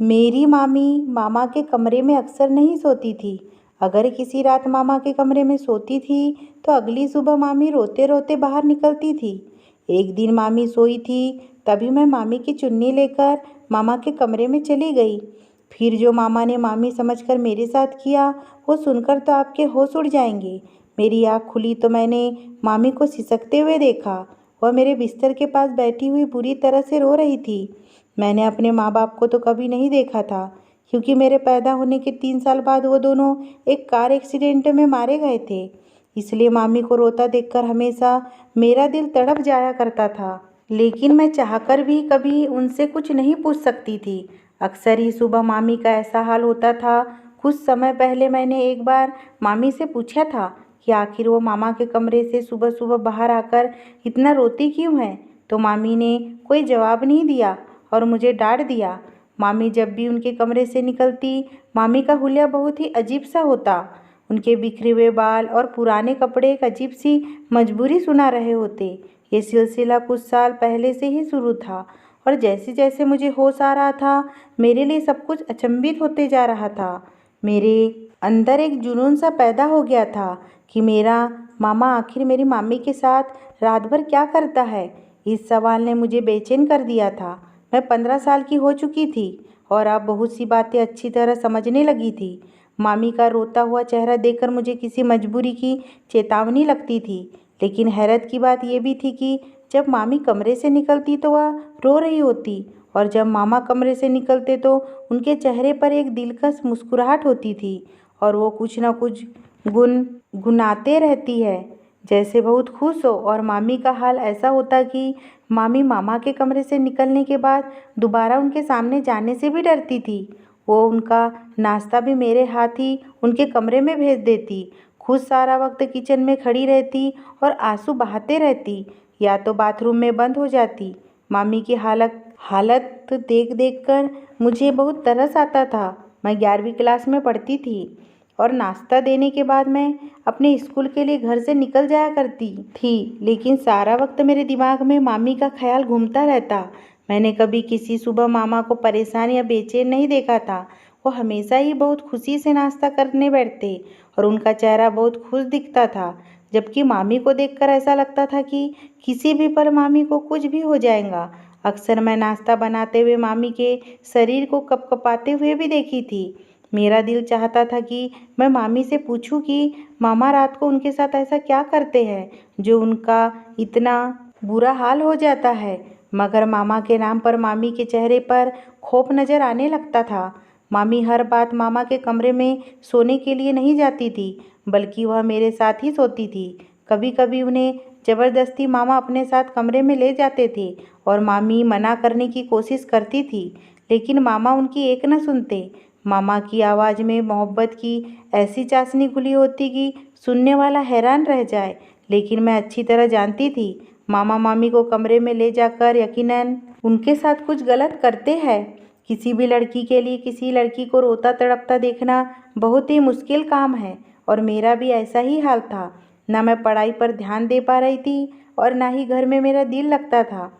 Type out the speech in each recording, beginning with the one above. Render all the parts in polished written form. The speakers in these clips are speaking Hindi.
मेरी मामी मामा के कमरे में अक्सर नहीं सोती थी। अगर किसी रात मामा के कमरे में सोती थी तो अगली सुबह मामी रोते रोते बाहर निकलती थी। एक दिन मामी सोई थी, तभी मैं मामी की चुन्नी लेकर मामा के कमरे में चली गई। फिर जो मामा ने मामी समझकर मेरे साथ किया, वो सुनकर तो आपके होश उड़ जाएंगे। मेरी आँख खुली तो मैंने मामी को सिसकते हुए देखा। वह मेरे बिस्तर के पास बैठी हुई बुरी तरह से रो रही थी। मैंने अपने माँ बाप को तो कभी नहीं देखा था, क्योंकि मेरे पैदा होने के 3 साल बाद वो दोनों एक कार एक्सीडेंट में मारे गए थे। इसलिए मामी को रोता देखकर हमेशा मेरा दिल तड़प जाया करता था। लेकिन मैं चाहकर भी कभी उनसे कुछ नहीं पूछ सकती थी। अक्सर ही सुबह मामी का ऐसा हाल होता था। कुछ समय पहले मैंने एक बार मामी से पूछा था कि आखिर वो मामा के कमरे से सुबह सुबह बाहर आकर इतना रोती क्यों है, तो मामी ने कोई जवाब नहीं दिया और मुझे डांट दिया। मामी जब भी उनके कमरे से निकलती, मामी का हुलिया बहुत ही अजीब सा होता। उनके बिखरे हुए बाल और पुराने कपड़े एक अजीब सी मजबूरी सुना रहे होते। ये सिलसिला कुछ साल पहले से ही शुरू था और जैसे जैसे मुझे होश आ रहा था, मेरे लिए सब कुछ अचंभित होते जा रहा था। मेरे अंदर एक जुनून सा पैदा हो गया था कि मेरा मामा आखिर मेरी मामी के साथ रात भर क्या करता है। इस सवाल ने मुझे बेचैन कर दिया था। मैं 15 साल की हो चुकी थी और अब बहुत सी बातें अच्छी तरह समझने लगी थी। मामी का रोता हुआ चेहरा देखकर मुझे किसी मजबूरी की चेतावनी लगती थी। लेकिन हैरत की बात यह भी थी कि जब मामी कमरे से निकलती तो वह रो रही होती, और जब मामा कमरे से निकलते तो उनके चेहरे पर एक दिलकश मुस्कुराहट होती थी और वो कुछ न कुछ गुनगुनाते रहती है, जैसे बहुत खुश हो। और मामी का हाल ऐसा होता कि मामी मामा के कमरे से निकलने के बाद दोबारा उनके सामने जाने से भी डरती थी। वो उनका नाश्ता भी मेरे हाथ ही उनके कमरे में भेज देती। खुद सारा वक्त किचन में खड़ी रहती और आंसू बहाते रहती, या तो बाथरूम में बंद हो जाती। मामी की हालत देख देख कर मुझे बहुत तरस आता था। मैं 11वीं क्लास में पढ़ती थी और नाश्ता देने के बाद मैं अपने स्कूल के लिए घर से निकल जाया करती थी, लेकिन सारा वक्त मेरे दिमाग में मामी का ख्याल घूमता रहता। मैंने कभी किसी सुबह मामा को परेशान या बेचैन नहीं देखा था। वो हमेशा ही बहुत खुशी से नाश्ता करने बैठते और उनका चेहरा बहुत खुश दिखता था, जबकि मामी को देखकर ऐसा लगता था कि किसी भी पल मामी को कुछ भी हो जाएगा। अक्सर मैं नाश्ता बनाते हुए मामी के शरीर को कपकपाते हुए भी देखी थी। मेरा दिल चाहता था कि मैं मामी से पूछूं कि मामा रात को उनके साथ ऐसा क्या करते हैं जो उनका इतना बुरा हाल हो जाता है। मगर मामा के नाम पर मामी के चेहरे पर खौफ नजर आने लगता था। मामी हर बात मामा के कमरे में सोने के लिए नहीं जाती थी, बल्कि वह मेरे साथ ही सोती थी। कभी कभी उन्हें ज़बरदस्ती मामा अपने साथ कमरे में ले जाते थे और मामी मना करने की कोशिश करती थी, लेकिन मामा उनकी एक न सुनते। मामा की आवाज़ में मोहब्बत की ऐसी चाशनी घुली होती कि सुनने वाला हैरान रह जाए। लेकिन मैं अच्छी तरह जानती थी मामा मामी को कमरे में ले जाकर यकीनन उनके साथ कुछ गलत करते हैं। किसी भी लड़की के लिए किसी लड़की को रोता तड़पता देखना बहुत ही मुश्किल काम है, और मेरा भी ऐसा ही हाल था। ना मैं पढ़ाई पर ध्यान दे पा रही थी और ना ही घर में मेरा दिल लगता था।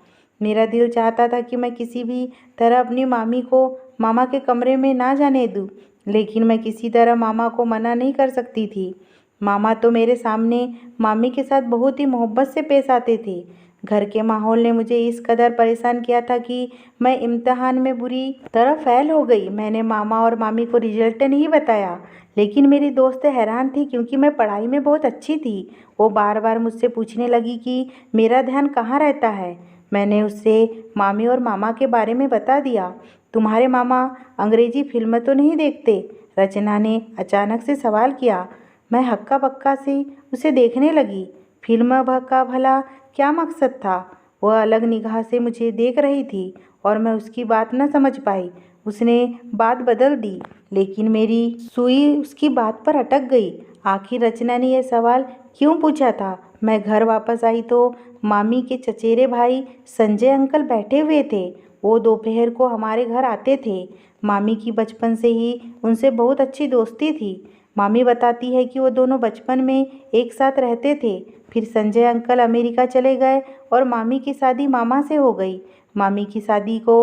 मेरा दिल चाहता था कि मैं किसी भी तरह अपनी मामी को मामा के कमरे में ना जाने दूँ, लेकिन मैं किसी तरह मामा को मना नहीं कर सकती थी। मामा तो मेरे सामने मामी के साथ बहुत ही मोहब्बत से पेश आते थे। घर के माहौल ने मुझे इस कदर परेशान किया था कि मैं इम्तिहान में बुरी तरह फेल हो गई। मैंने मामा और मामी को रिजल्ट नहीं बताया, लेकिन मेरी दोस्त हैरान थी क्योंकि मैं पढ़ाई में बहुत अच्छी थी। वो बार बार मुझसे पूछने लगी कि मेरा ध्यान कहाँ रहता है। मैंने उससे मामी और मामा के बारे में बता दिया। तुम्हारे मामा अंग्रेजी फिल्म तो नहीं देखते? रचना ने अचानक से सवाल किया। मैं हक्का बक्का से उसे देखने लगी। फिल्म का भला क्या मकसद था? वह अलग निगाह से मुझे देख रही थी और मैं उसकी बात न समझ पाई। उसने बात बदल दी, लेकिन मेरी सुई उसकी बात पर अटक गई। आखिर रचना ने यह सवाल क्यों पूछा था? मैं घर वापस आई तो मामी के चचेरे भाई संजय अंकल बैठे हुए थे। वो दोपहर को हमारे घर आते थे। मामी की बचपन से ही उनसे बहुत अच्छी दोस्ती थी। मामी बताती है कि वो दोनों बचपन में एक साथ रहते थे। फिर संजय अंकल अमेरिका चले गए और मामी की शादी मामा से हो गई। मामी की शादी को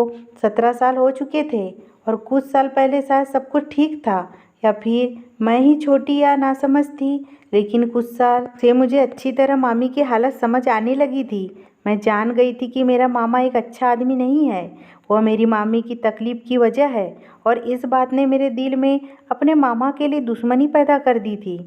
17 साल हो चुके थे। और कुछ साल पहले शायद सब कुछ ठीक था, या फिर मैं ही छोटी या नासमझ थी। लेकिन कुछ साल से मुझे अच्छी तरह मामी की हालत समझ आने लगी थी। मैं जान गई थी कि मेरा मामा एक अच्छा आदमी नहीं है, वह मेरी मामी की तकलीफ़ की वजह है। और इस बात ने मेरे दिल में अपने मामा के लिए दुश्मनी पैदा कर दी थी।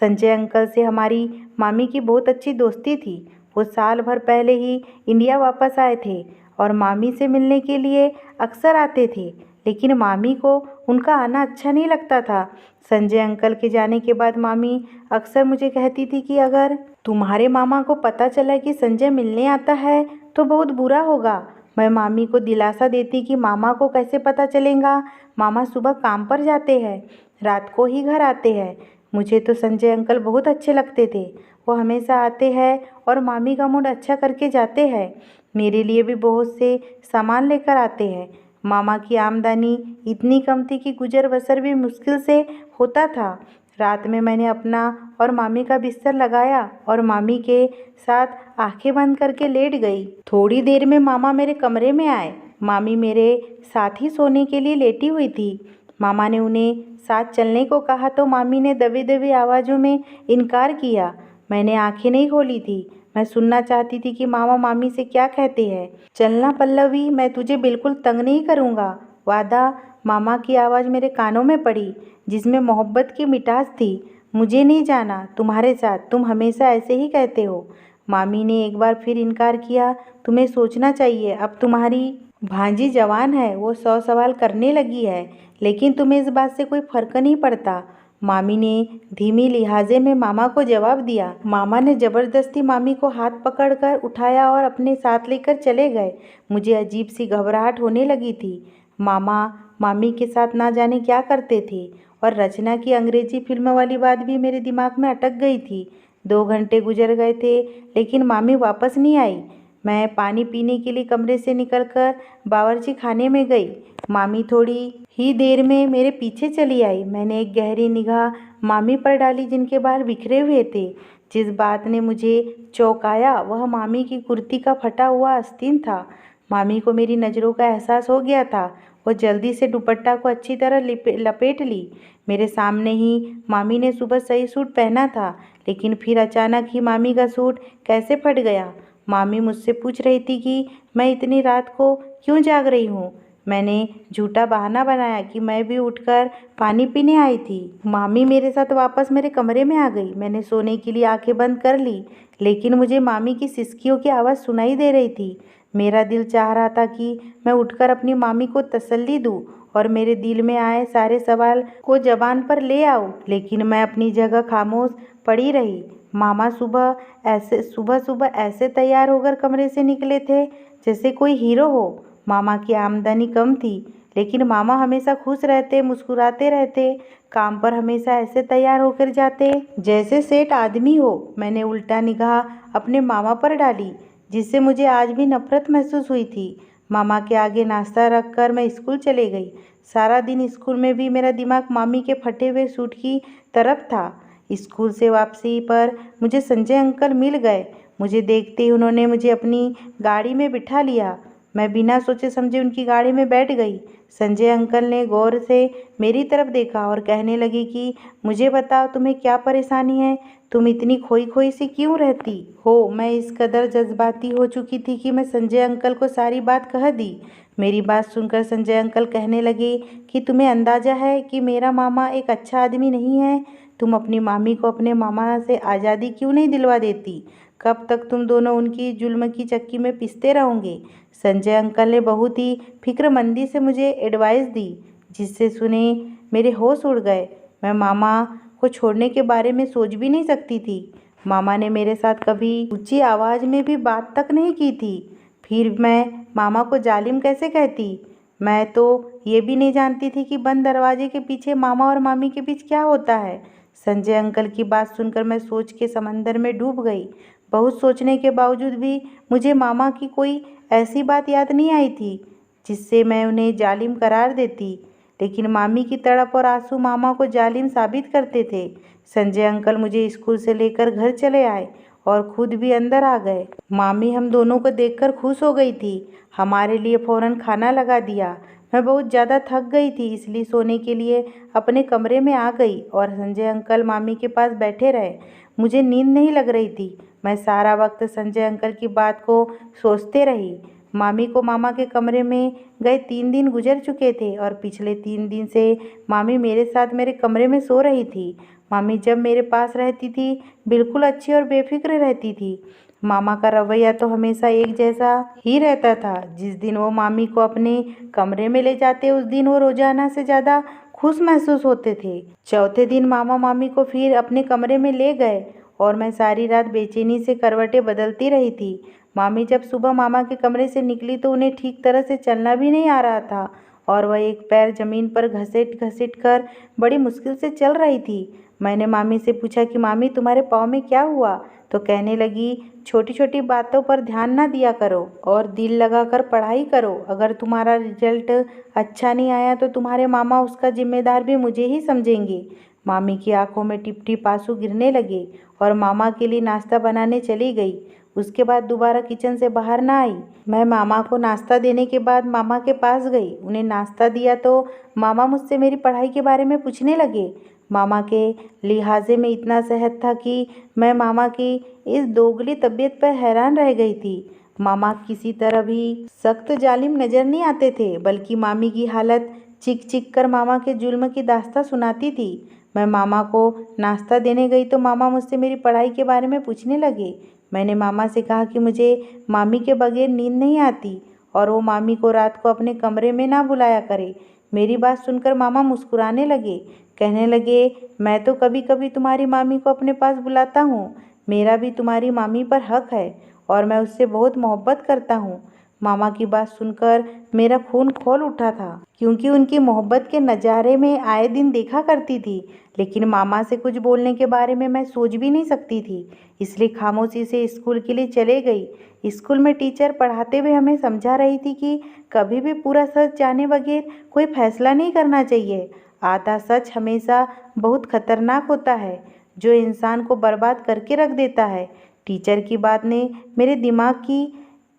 संजय अंकल से हमारी मामी की बहुत अच्छी दोस्ती थी। वो साल भर पहले ही इंडिया वापस आए थे और मामी से मिलने के लिए अक्सर आते थे, लेकिन मामी को उनका आना अच्छा नहीं लगता था। संजय अंकल के जाने के बाद मामी अक्सर मुझे कहती थी कि अगर तुम्हारे मामा को पता चला कि संजय मिलने आता है तो बहुत बुरा होगा। मैं मामी को दिलासा देती कि मामा को कैसे पता चलेगा, मामा सुबह काम पर जाते हैं, रात को ही घर आते हैं। मुझे तो संजय अंकल बहुत अच्छे लगते थे। वो हमेशा आते हैं और मामी का मूड अच्छा करके जाते हैं। मेरे लिए भी बहुत से सामान लेकर आते हैं। मामा की आमदनी इतनी कम थी कि गुजर बसर भी मुश्किल से होता था। रात में मैंने अपना और मामी का बिस्तर लगाया और मामी के साथ आंखें बंद करके लेट गई। थोड़ी देर में मामा मेरे कमरे में आए। मामी मेरे साथ ही सोने के लिए लेटी हुई थी। मामा ने उन्हें साथ चलने को कहा तो मामी ने दबी दबी आवाज़ों में इनकार किया। मैंने आंखें नहीं खोली थी। मैं सुनना चाहती थी कि मामा मामी से क्या कहते हैं। चलना पल्लवी, मैं तुझे बिल्कुल तंग नहीं करूँगा, वादा। मामा की आवाज़ मेरे कानों में पड़ी, जिसमें मोहब्बत की मिठास थी। मुझे नहीं जाना तुम्हारे साथ, तुम हमेशा ऐसे ही कहते हो। मामी ने एक बार फिर इनकार किया। तुम्हें सोचना चाहिए, अब तुम्हारी भांजी जवान है, वो 100 सवाल करने लगी है, लेकिन तुम्हें इस बात से कोई फर्क नहीं पड़ता। मामी ने धीमी लिहाजे में मामा को जवाब दिया। मामा ने ज़बरदस्ती मामी को हाथ पकड़कर उठाया और अपने साथ लेकर चले गए। मुझे अजीब सी घबराहट होने लगी थी। मामा मामी के साथ ना जाने क्या करते थे, और रचना की अंग्रेजी फिल्म वाली बात भी मेरे दिमाग में अटक गई थी। 2 घंटे गुजर गए थे, लेकिन मामी वापस नहीं आई। मैं पानी पीने के लिए कमरे से निकलकर बावर्ची खाने में गई। मामी थोड़ी ही देर में मेरे पीछे चली आई। मैंने एक गहरी निगाह मामी पर डाली, जिनके बाल बिखरे हुए थे। जिस बात ने मुझे चौंकाया वह मामी की कुर्ती का फटा हुआ आस्तीन था। मामी को मेरी नज़रों का एहसास हो गया था। वो जल्दी से दुपट्टा को अच्छी तरह लपेट ली। मेरे सामने ही मामी ने सुबह सही सूट पहना था, लेकिन फिर अचानक ही मामी का सूट कैसे फट गया। मामी मुझसे पूछ रही थी कि मैं इतनी रात को क्यों जाग रही हूँ। मैंने झूठा बहाना बनाया कि मैं भी उठकर पानी पीने आई थी। मामी मेरे साथ वापस मेरे कमरे में आ गई। मैंने सोने के लिए आंखें बंद कर ली, लेकिन मुझे मामी की सिसकियों की आवाज़ सुनाई दे रही थी। मेरा दिल चाह रहा था कि मैं उठकर अपनी मामी को तसल्ली दूँ और मेरे दिल में आए सारे सवाल को ज़बान पर ले आऊँ, लेकिन मैं अपनी जगह खामोश पड़ी रही। मामा सुबह सुबह ऐसे तैयार होकर कमरे से निकले थे जैसे कोई हीरो हो। मामा की आमदनी कम थी, लेकिन मामा हमेशा खुश रहते, मुस्कुराते रहते, काम पर हमेशा ऐसे तैयार होकर जाते जैसे सेठ आदमी हो। मैंने उल्टा निगाह अपने मामा पर डाली, जिससे मुझे आज भी नफरत महसूस हुई थी। मामा के आगे नाश्ता रखकर मैं स्कूल चले गई। सारा दिन स्कूल में भी मेरा दिमाग मामी के फटे हुए सूट की तरफ था। स्कूल से वापसी पर मुझे संजय अंकल मिल गए। मुझे देखते ही उन्होंने मुझे अपनी गाड़ी में बिठा लिया। मैं बिना सोचे समझे उनकी गाड़ी में बैठ गई। संजय अंकल ने गौर से मेरी तरफ देखा और कहने लगे कि मुझे बताओ, तुम्हें क्या परेशानी है, तुम इतनी खोई खोई सी क्यों रहती हो। मैं इस कदर जज्बाती हो चुकी थी कि मैं संजय अंकल को सारी बात कह दी। मेरी बात सुनकर संजय अंकल कहने लगे कि तुम्हें अंदाज़ा है कि मेरा मामा एक अच्छा आदमी नहीं है। तुम अपनी मामी को अपने मामा से आज़ादी क्यों नहीं दिलवा देती। कब तक तुम दोनों उनकी जुल्म की चक्की में पिसते रहोगे। संजय अंकल ने बहुत ही फिक्रमंदी से मुझे एडवाइस दी, जिससे सुने मेरे होश उड़ गए। मैं मामा को छोड़ने के बारे में सोच भी नहीं सकती थी। मामा ने मेरे साथ कभी ऊंची आवाज़ में भी बात तक नहीं की थी। फिर मैं मामा को जालिम कैसे कहती। मैं तो ये भी नहीं जानती थी कि बंद दरवाजे के पीछे मामा और मामी के बीच क्या होता है। संजय अंकल की बात सुनकर मैं सोच के समंदर में डूब गई। बहुत सोचने के बावजूद भी मुझे मामा की कोई ऐसी बात याद नहीं आई थी जिससे मैं उन्हें जालिम करार देती, लेकिन मामी की तड़प और आंसू मामा को जालिम साबित करते थे। संजय अंकल मुझे स्कूल से लेकर घर चले आए और खुद भी अंदर आ गए। मामी हम दोनों को देखकर खुश हो गई थी। हमारे लिए फ़ौरन खाना लगा दिया। मैं बहुत ज़्यादा थक गई थी, इसलिए सोने के लिए अपने कमरे में आ गई और संजय अंकल मामी के पास बैठे रहे। मुझे नींद नहीं लग रही थी। मैं सारा वक्त संजय अंकल की बात को सोचते रही। मामी को मामा के कमरे में गए 3 दिन गुजर चुके थे और पिछले 3 दिन से मामी मेरे साथ मेरे कमरे में सो रही थी। मामी जब मेरे पास रहती थी बिल्कुल अच्छी और बेफिक्र रहती थी। मामा का रवैया तो हमेशा एक जैसा ही रहता था। जिस दिन वो मामी को अपने कमरे में ले जाते उस दिन वो रोजाना से ज़्यादा खुश महसूस होते थे। चौथे दिन मामा मामी को फिर अपने कमरे में ले गए और मैं सारी रात बेचैनी से करवटें बदलती रही थी। मामी जब सुबह मामा के कमरे से निकली तो उन्हें ठीक तरह से चलना भी नहीं आ रहा था और वह एक पैर जमीन पर घसीट घसीट कर बड़ी मुश्किल से चल रही थी। मैंने मामी से पूछा कि मामी तुम्हारे पाँव में क्या हुआ? तो कहने लगी, छोटी छोटी बातों पर ध्यान ना दिया करो और दिल लगाकर पढ़ाई करो। अगर तुम्हारा रिजल्ट अच्छा नहीं आया तो तुम्हारे मामा उसका जिम्मेदार भी मुझे ही समझेंगे। मामी की आंखों में टिप टिप आंसू गिरने लगे और मामा के लिए नाश्ता बनाने चली गई। उसके बाद दोबारा किचन से बाहर ना आई। मैं मामा को नाश्ता देने के बाद मामा के पास गई। उन्हें नाश्ता दिया तो मामा मुझसे मेरी पढ़ाई के बारे में पूछने लगे। मामा के लिहाजे में इतना सहज था कि मैं मामा की इस दोगली तबीयत पर हैरान रह गई थी। मामा किसी तरह भी सख्त जालिम नजर नहीं आते थे, बल्कि मामी की हालत चिक चिक कर मामा के जुल्म की दास्तां सुनाती थी। मैं मामा को नाश्ता देने गई तो मामा मुझसे मेरी पढ़ाई के बारे में पूछने लगे। मैंने मामा से कहा कि मुझे मामी के बगैर नींद नहीं आती और वो मामी को रात को अपने कमरे में ना बुलाया करे। मेरी बात सुनकर मामा मुस्कुराने लगे। कहने लगे, मैं तो कभी कभी तुम्हारी मामी को अपने पास बुलाता हूँ। मेरा भी तुम्हारी मामी पर हक है और मैं उससे बहुत मोहब्बत करता हूँ। मामा की बात सुनकर मेरा खून खौल उठा था, क्योंकि उनकी मोहब्बत के नज़ारे में आए दिन देखा करती थी, लेकिन मामा से कुछ बोलने के बारे में मैं सोच भी नहीं सकती थी। इसलिए खामोशी से स्कूल के लिए चले गई। स्कूल में टीचर पढ़ाते हुए हमें समझा रही थी कि कभी भी पूरा सच जाने बगैर कोई फैसला नहीं करना चाहिए। आधा सच हमेशा बहुत खतरनाक होता है, जो इंसान को बर्बाद करके रख देता है। टीचर की बात ने मेरे दिमाग की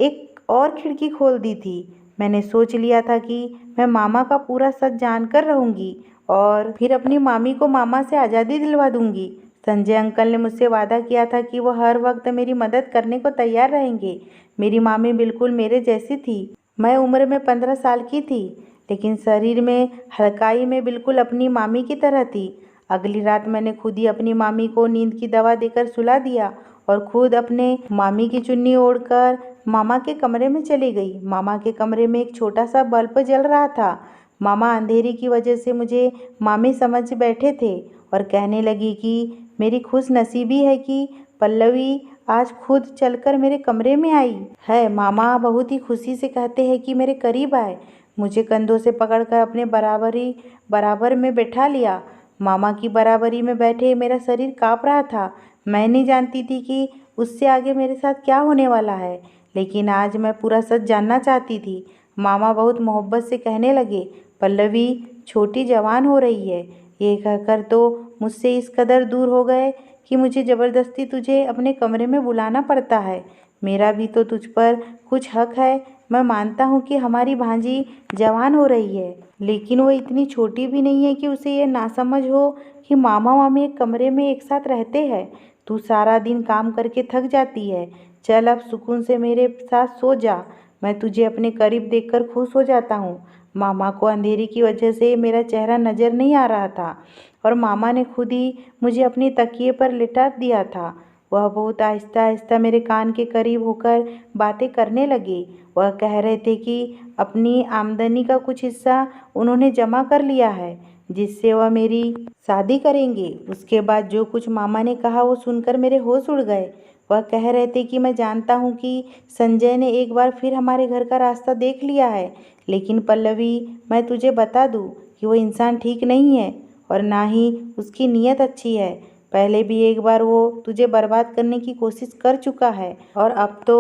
एक और खिड़की खोल दी थी। मैंने सोच लिया था कि मैं मामा का पूरा सच जानकर रहूंगी और फिर अपनी मामी को मामा से आज़ादी दिलवा दूंगी। संजय अंकल ने मुझसे वादा किया था कि वो हर वक्त मेरी मदद करने को तैयार रहेंगे। मेरी मामी बिल्कुल मेरे जैसी थी। मैं उम्र में 15 साल की थी, लेकिन शरीर में हल्काई में बिल्कुल अपनी मामी की तरह थी। अगली रात मैंने खुद ही अपनी मामी को नींद की दवा देकर सुला दिया और खुद अपने मामी की चुन्नी ओढ़कर मामा के कमरे में चली गई। मामा के कमरे में एक छोटा सा बल्ब जल रहा था। मामा अंधेरी की वजह से मुझे मामी समझ बैठे थे और कहने लगी कि मेरी खुश नसीबी है कि पल्लवी आज खुद चलकर मेरे कमरे में आई है। मामा बहुत ही खुशी से कहते हैं कि मेरे करीब आए। मुझे कंधों से पकड़कर अपने बराबर में बैठा लिया। मामा की बराबरी में बैठे मेरा शरीर काँप रहा था। मैं नहीं जानती थी कि उससे आगे मेरे साथ क्या होने वाला है, लेकिन आज मैं पूरा सच जानना चाहती थी। मामा बहुत मोहब्बत से कहने लगे, पल्लवी छोटी जवान हो रही है। ये कहकर तो मुझसे इस कदर दूर हो गए कि मुझे ज़बरदस्ती तुझे अपने कमरे में बुलाना पड़ता है। मेरा भी तो तुझ पर कुछ हक है। मैं मानता हूँ कि हमारी भांजी जवान हो रही है, लेकिन वो इतनी छोटी भी नहीं है कि उसे ये नासमझ हो कि मामा मामी एक कमरे में एक साथ रहते हैं। तू सारा दिन काम करके थक जाती है। चल अब सुकून से मेरे साथ सो जा। मैं तुझे अपने करीब देखकर खुश हो जाता हूँ। मामा को अंधेरी की वजह से मेरा चेहरा नज़र नहीं आ रहा था और मामा ने खुद ही मुझे अपनी तकिए पर लिटा दिया था। वह बहुत आहिस्ता आहिस्ता मेरे कान के करीब होकर बातें करने लगे। वह कह रहे थे कि अपनी आमदनी का कुछ हिस्सा उन्होंने जमा कर लिया है, जिससे वह मेरी शादी करेंगे। उसके बाद जो कुछ मामा ने कहा वो सुनकर मेरे होश उड़ गए। वह कह रहे थे कि मैं जानता हूँ कि संजय ने एक बार फिर हमारे घर का रास्ता देख लिया है, लेकिन पल्लवी मैं तुझे बता दूँ कि वो इंसान ठीक नहीं है और ना ही उसकी नीयत अच्छी है। पहले भी एक बार वो तुझे बर्बाद करने की कोशिश कर चुका है और अब तो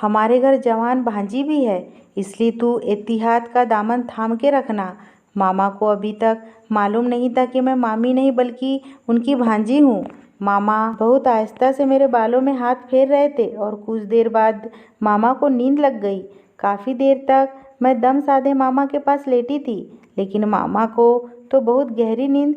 हमारे घर जवान भांजी भी है, इसलिए तू एहतियात का दामन थाम के रखना। मामा को अभी तक मालूम नहीं था कि मैं मामी नहीं बल्कि उनकी भांजी हूँ। मामा बहुत आहिस्ता से मेरे बालों में हाथ फेर रहे थे और कुछ देर बाद मामा को नींद लग गई। काफ़ी देर तक मैं दम साधे मामा के पास लेटी थी, लेकिन मामा को तो बहुत गहरी नींद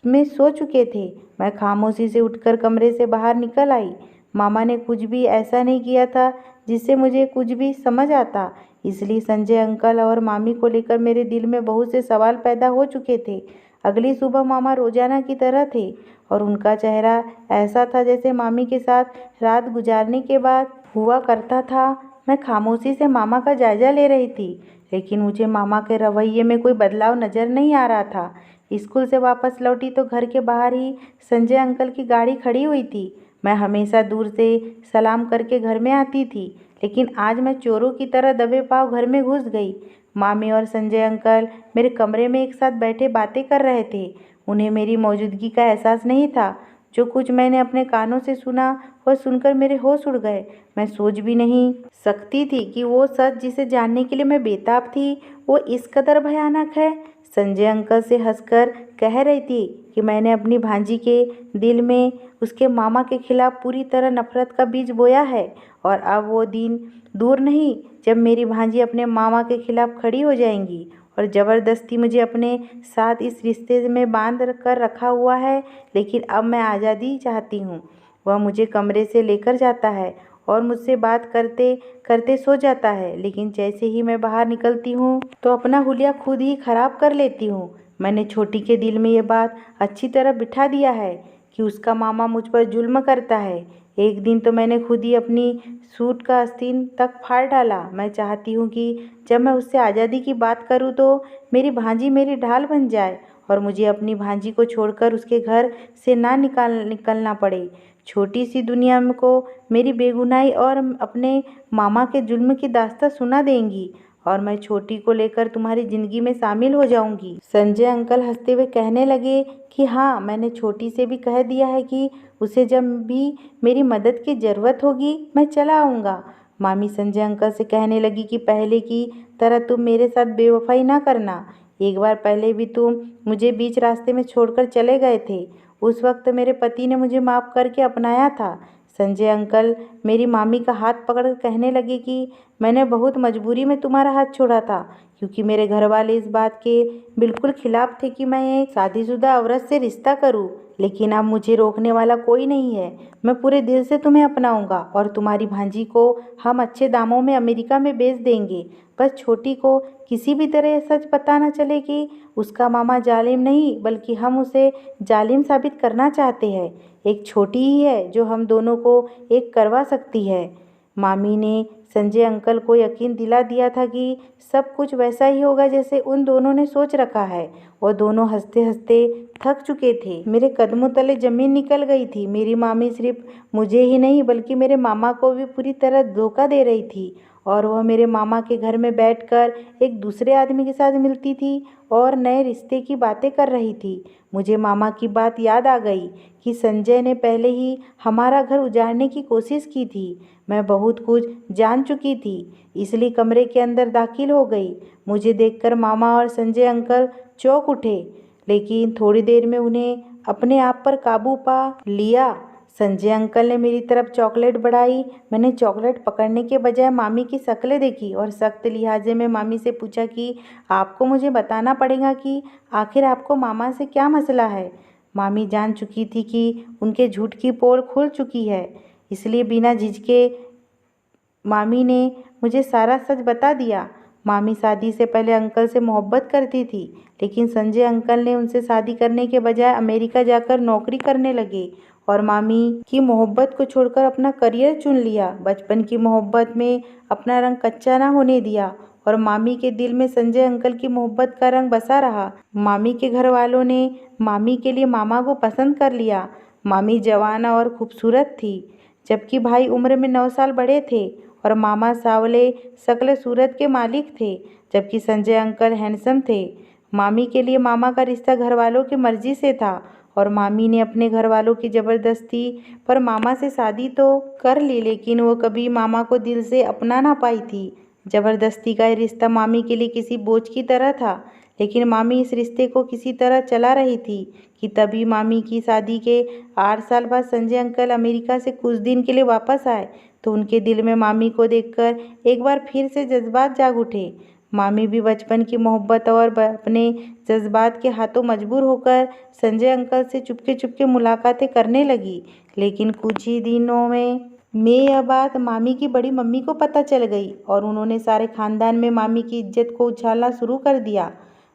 में सो चुके थे। मैं खामोशी से उठकर कमरे से बाहर निकल आई। मामा ने कुछ भी ऐसा नहीं किया था जिससे मुझे कुछ भी समझ आता, इसलिए संजय अंकल और मामी को लेकर मेरे दिल में बहुत से सवाल पैदा हो चुके थे। अगली सुबह मामा रोजाना की तरह थे और उनका चेहरा ऐसा था जैसे मामी के साथ रात गुजारने के बाद हुआ करता था। मैं खामोशी से मामा का जायजा ले रही थी, लेकिन मुझे मामा के रवैये में कोई बदलाव नजर नहीं आ रहा था। स्कूल से वापस लौटी तो घर के बाहर ही संजय अंकल की गाड़ी खड़ी हुई थी। मैं हमेशा दूर से सलाम करके घर में आती थी, लेकिन आज मैं चोरों की तरह दबे पाँव घर में घुस गई। मामी और संजय अंकल मेरे कमरे में एक साथ बैठे बातें कर रहे थे। उन्हें मेरी मौजूदगी का एहसास नहीं था। जो कुछ मैंने अपने कानों से सुना वह सुनकर मेरे होश उड़ गए। मैं सोच भी नहीं सकती थी कि वो सच जिसे जानने के लिए मैं बेताब थी वो इस कदर भयानक है। संजय अंकल से हंसकर कह रही थी कि मैंने अपनी भांजी के दिल में उसके मामा के खिलाफ पूरी तरह नफरत का बीज बोया है और अब वो दिन दूर नहीं जब मेरी भांजी अपने मामा के खिलाफ खड़ी हो जाएंगी और ज़बरदस्ती मुझे अपने साथ इस रिश्ते में बांध कर रखा हुआ है। लेकिन अब मैं आज़ादी चाहती हूँ। वह मुझे कमरे से लेकर जाता है और मुझसे बात करते करते सो जाता है, लेकिन जैसे ही मैं बाहर निकलती हूँ तो अपना हुलिया खुद ही खराब कर लेती हूँ। मैंने छोटी के दिल में ये बात अच्छी तरह बिठा दिया है कि उसका मामा मुझ पर जुल्म करता है। एक दिन तो मैंने खुद ही अपनी सूट का आस्तीन तक फाड़ डाला। मैं चाहती हूँ कि जब मैं उससे आज़ादी की बात करूँ तो मेरी भांजी मेरी ढाल बन जाए और मुझे अपनी भांजी को छोड़कर उसके घर से ना निकलना पड़े। छोटी सी दुनिया में को मेरी बेगुनाही और अपने मामा के जुल्म की दास्तां सुना देंगी और मैं छोटी को लेकर तुम्हारी ज़िंदगी में शामिल हो जाऊंगी। संजय अंकल हंसते हुए कहने लगे कि हाँ, मैंने छोटी से भी कह दिया है कि उसे जब भी मेरी मदद की ज़रूरत होगी मैं चला आऊँगा। मामी संजय अंकल से कहने लगी कि पहले की तरह तुम मेरे साथ बेवफाई ना करना। एक बार पहले भी तुम मुझे बीच रास्ते में छोड़कर चले गए थे। उस वक्त मेरे पति ने मुझे माफ़ करके अपनाया था। संजय अंकल मेरी मामी का हाथ पकड़ कहने लगे कि मैंने बहुत मजबूरी में तुम्हारा हाथ छोड़ा था, क्योंकि मेरे घर वाले इस बात के बिल्कुल खिलाफ थे कि मैं एक शादीशुदा औरत से रिश्ता करूं। लेकिन अब मुझे रोकने वाला कोई नहीं है। मैं पूरे दिल से तुम्हें अपनाऊंगा और तुम्हारी भांजी को हम अच्छे दामों में अमेरिका में बेच देंगे। बस छोटी को किसी भी तरह यह सच पता न चले कि उसका मामा जालिम नहीं बल्कि हम उसे जालिम साबित करना चाहते हैं। एक छोटी ही है जो हम दोनों को एक करवा सकती है। मामी ने संजय अंकल को यकीन दिला दिया था कि सब कुछ वैसा ही होगा जैसे उन दोनों ने सोच रखा है। वो दोनों हंसते हंसते थक चुके थे। मेरे कदमों तले जमीन निकल गई थी। मेरी मामी सिर्फ मुझे ही नहीं बल्कि मेरे मामा को भी पूरी तरह धोखा दे रही थी और वह मेरे मामा के घर में बैठकर एक दूसरे आदमी के साथ मिलती थी और नए रिश्ते की बातें कर रही थी। मुझे मामा की बात याद आ गई कि संजय ने पहले ही हमारा घर उजाड़ने की कोशिश की थी। मैं बहुत कुछ जान चुकी थी, इसलिए कमरे के अंदर दाखिल हो गई। मुझे देखकर मामा और संजय अंकल चौंक उठे, लेकिन थोड़ी देर में उन्हें अपने आप पर काबू पा लिया। संजय अंकल ने मेरी तरफ चॉकलेट बढ़ाई। मैंने चॉकलेट पकड़ने के बजाय मामी की शक्लें देखी और सख्त लिहाजे में मामी से पूछा कि आपको मुझे बताना पड़ेगा कि आखिर आपको मामा से क्या मसला है। मामी जान चुकी थी कि उनके झूठ की पोल खुल चुकी है, इसलिए बिना झिझके मामी ने मुझे सारा सच बता दिया। मामी शादी से पहले अंकल से मोहब्बत करती थी, लेकिन संजय अंकल ने उनसे शादी करने के बजाय अमेरिका जाकर नौकरी करने लगे और मामी की मोहब्बत को छोड़कर अपना करियर चुन लिया। बचपन की मोहब्बत में अपना रंग कच्चा ना होने दिया और मामी के दिल में संजय अंकल की मोहब्बत का रंग बसा रहा। मामी के घर वालों ने मामी के लिए मामा को पसंद कर लिया। मामी जवान और खूबसूरत थी, जबकि भाई उम्र में 9 साल बड़े थे और मामा सावले शक्ल सूरत के मालिक थे, जबकि संजय अंकल हैंडसम थे। मामी के लिए मामा का रिश्ता घर वालों की मर्जी से था और मामी ने अपने घर वालों की ज़बरदस्ती पर मामा से शादी तो कर ली, लेकिन वो कभी मामा को दिल से अपना ना पाई थी। ज़बरदस्ती का ये रिश्ता मामी के लिए किसी बोझ की तरह था, लेकिन मामी इस रिश्ते को किसी तरह चला रही थी कि तभी मामी की शादी के 8 साल बाद संजय अंकल अमेरिका से कुछ दिन के लिए वापस आए तो उनके दिल में मामी को देखकर एक बार फिर से जज्बात जाग उठे। मामी भी बचपन की मोहब्बत और अपने जज्बात के हाथों मजबूर होकर संजय अंकल से चुपके चुपके मुलाकातें करने लगी। लेकिन कुछ ही दिनों में यह बात मामी की बड़ी मम्मी को पता चल गई और उन्होंने सारे खानदान में मामी की इज्जत को उछालना शुरू कर दिया।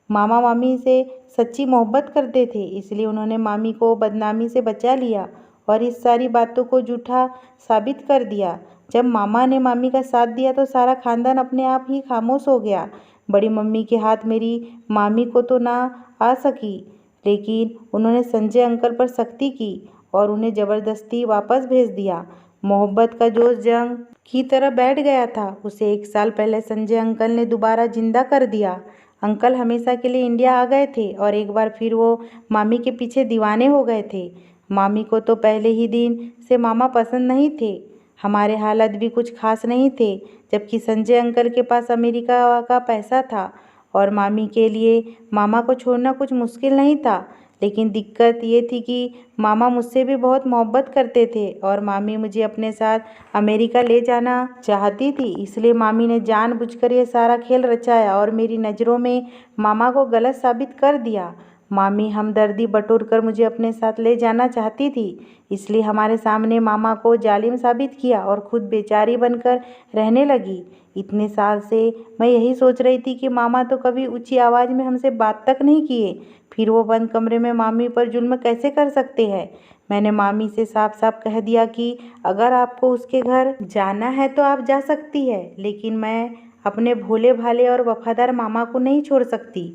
मामा मामी से सच्ची मोहब्बत करते थे, इसलिए उन्होंने मामी को बदनामी से बचा लिया और इस सारी बातों को झूठा साबित कर दिया। जब मामा ने मामी का साथ दिया तो सारा खानदान अपने आप ही खामोश हो गया। बड़ी मम्मी के हाथ मेरी मामी को तो ना आ सकी, लेकिन उन्होंने संजय अंकल पर सख्ती की और उन्हें ज़बरदस्ती वापस भेज दिया। मोहब्बत का जोश जंग की तरह बैठ गया था। उसे 1 साल पहले संजय अंकल ने दोबारा जिंदा कर दिया। अंकल हमेशा के लिए इंडिया आ गए थे और एक बार फिर वो मामी के पीछे दीवाने हो गए थे। मामी को तो पहले ही दिन से मामा पसंद नहीं थे। हमारे हालात भी कुछ खास नहीं थे, जबकि संजय अंकल के पास अमेरिका का पैसा था और मामी के लिए मामा को छोड़ना कुछ मुश्किल नहीं था। लेकिन दिक्कत ये थी कि मामा मुझसे भी बहुत मोहब्बत करते थे और मामी मुझे अपने साथ अमेरिका ले जाना चाहती थी। इसलिए मामी ने जानबूझकर ये सारा खेल रचाया और मेरी नज़रों में मामा को गलत साबित कर दिया। मामी हमदर्दी बटोरकर मुझे अपने साथ ले जाना चाहती थी, इसलिए हमारे सामने मामा को जालिम साबित किया और खुद बेचारी बनकर रहने लगी। इतने साल से मैं यही सोच रही थी कि मामा तो कभी ऊंची आवाज़ में हमसे बात तक नहीं किए, फिर वो बंद कमरे में मामी पर जुल्म कैसे कर सकते हैं। मैंने मामी से साफ साफ कह दिया कि अगर आपको उसके घर जाना है तो आप जा सकती है, लेकिन मैं अपने भोले भाले और वफादार मामा को नहीं छोड़ सकती।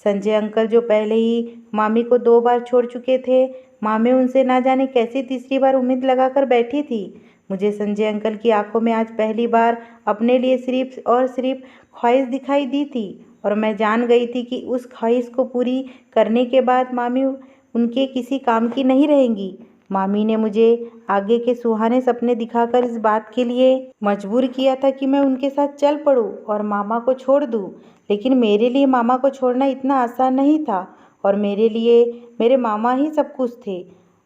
संजय अंकल जो पहले ही मामी को 2 बार छोड़ चुके थे, मामी उनसे ना जाने कैसी तीसरी बार उम्मीद लगाकर बैठी थी। मुझे संजय अंकल की आंखों में आज पहली बार अपने लिए सिर्फ और सिर्फ ख्वाहिश दिखाई दी थी और मैं जान गई थी कि उस ख्वाहिश को पूरी करने के बाद मामी उनके किसी काम की नहीं रहेंगी। मामी ने मुझे आगे के सुहाने सपने दिखाकर इस बात के लिए मजबूर किया था कि मैं उनके साथ चल पड़ूं और मामा को छोड़ दूं। लेकिन मेरे लिए मामा को छोड़ना इतना आसान नहीं था और मेरे लिए मेरे मामा ही सब कुछ थे।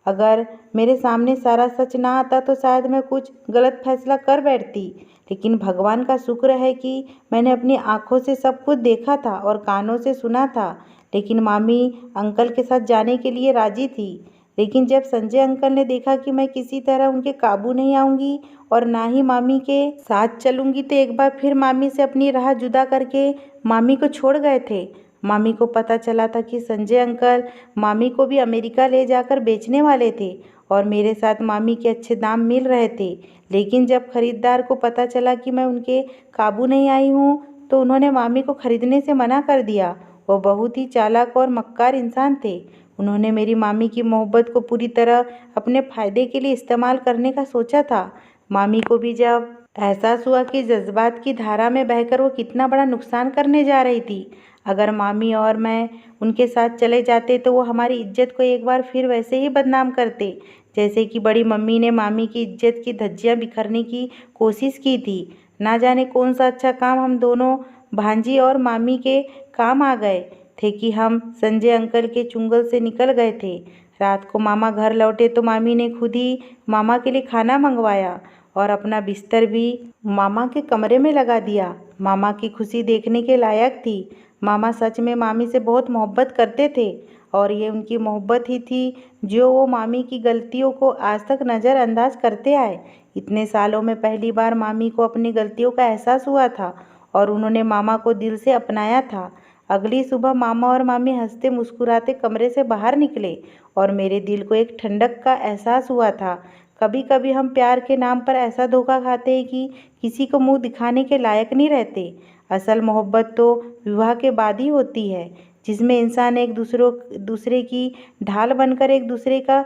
अगर मेरे सामने सारा सच ना आता तो शायद मैं कुछ गलत फैसला कर बैठती, लेकिन भगवान का शुक्र है कि मैंने अपनी आंखों से सब कुछ देखा था और कानों से सुना था। लेकिन मामी अंकल के साथ जाने के लिए राजी थी, लेकिन जब संजय अंकल ने देखा कि मैं किसी तरह उनके काबू नहीं आऊँगी और ना ही मामी के साथ चलूँगी, तो एक बार फिर मामी से अपनी राह जुदा करके मामी को छोड़ गए थे। मामी को पता चला था कि संजय अंकल मामी को भी अमेरिका ले जाकर बेचने वाले थे और मेरे साथ मामी के अच्छे दाम मिल रहे थे। लेकिन जब खरीदार को पता चला कि मैं उनके काबू नहीं आई हूँ, तो उन्होंने मामी को खरीदने से मना कर दिया। वो बहुत ही चालाक और मक्कार इंसान थे। उन्होंने मेरी मामी की मोहब्बत को पूरी तरह अपने फ़ायदे के लिए इस्तेमाल करने का सोचा था। मामी को भी जब एहसास हुआ कि जज्बात की धारा में बहकर वो कितना बड़ा नुकसान करने जा रही थी। अगर मामी और मैं उनके साथ चले जाते तो वो हमारी इज्जत को एक बार फिर वैसे ही बदनाम करते, जैसे कि बड़ी मम्मी ने मामी की इज्जत की धज्जियां बिखरने की कोशिश की थी। ना जाने कौन सा अच्छा काम हम दोनों भांजी और मामी के काम आ गए थे कि हम संजय अंकल के चुंगल से निकल गए थे। रात को मामा घर लौटे तो मामी ने खुद ही मामा के लिए खाना मंगवाया और अपना बिस्तर भी मामा के कमरे में लगा दिया। मामा की खुशी देखने के लायक थी। मामा सच में मामी से बहुत मोहब्बत करते थे और ये उनकी मोहब्बत ही थी जो वो मामी की गलतियों को आज तक नज़रअंदाज करते आए। इतने सालों में पहली बार मामी को अपनी गलतियों का एहसास हुआ था और उन्होंने मामा को दिल से अपनाया था। अगली सुबह मामा और मामी हंसते मुस्कुराते कमरे से बाहर निकले और मेरे दिल को एक ठंडक का एहसास हुआ था। कभी कभी हम प्यार के नाम पर ऐसा धोखा खाते हैं कि किसी को मुंह दिखाने के लायक नहीं रहते। असल मोहब्बत तो विवाह के बाद ही होती है, जिसमें इंसान एक दूसरे की ढाल बनकर एक दूसरे का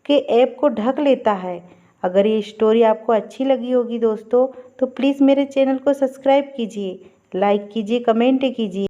के ऐब को ढक लेता है। अगर ये स्टोरी आपको अच्छी लगी होगी दोस्तों, तो प्लीज़ मेरे चैनल को सब्सक्राइब कीजिए, लाइक कीजिए, कमेंट कीजिए।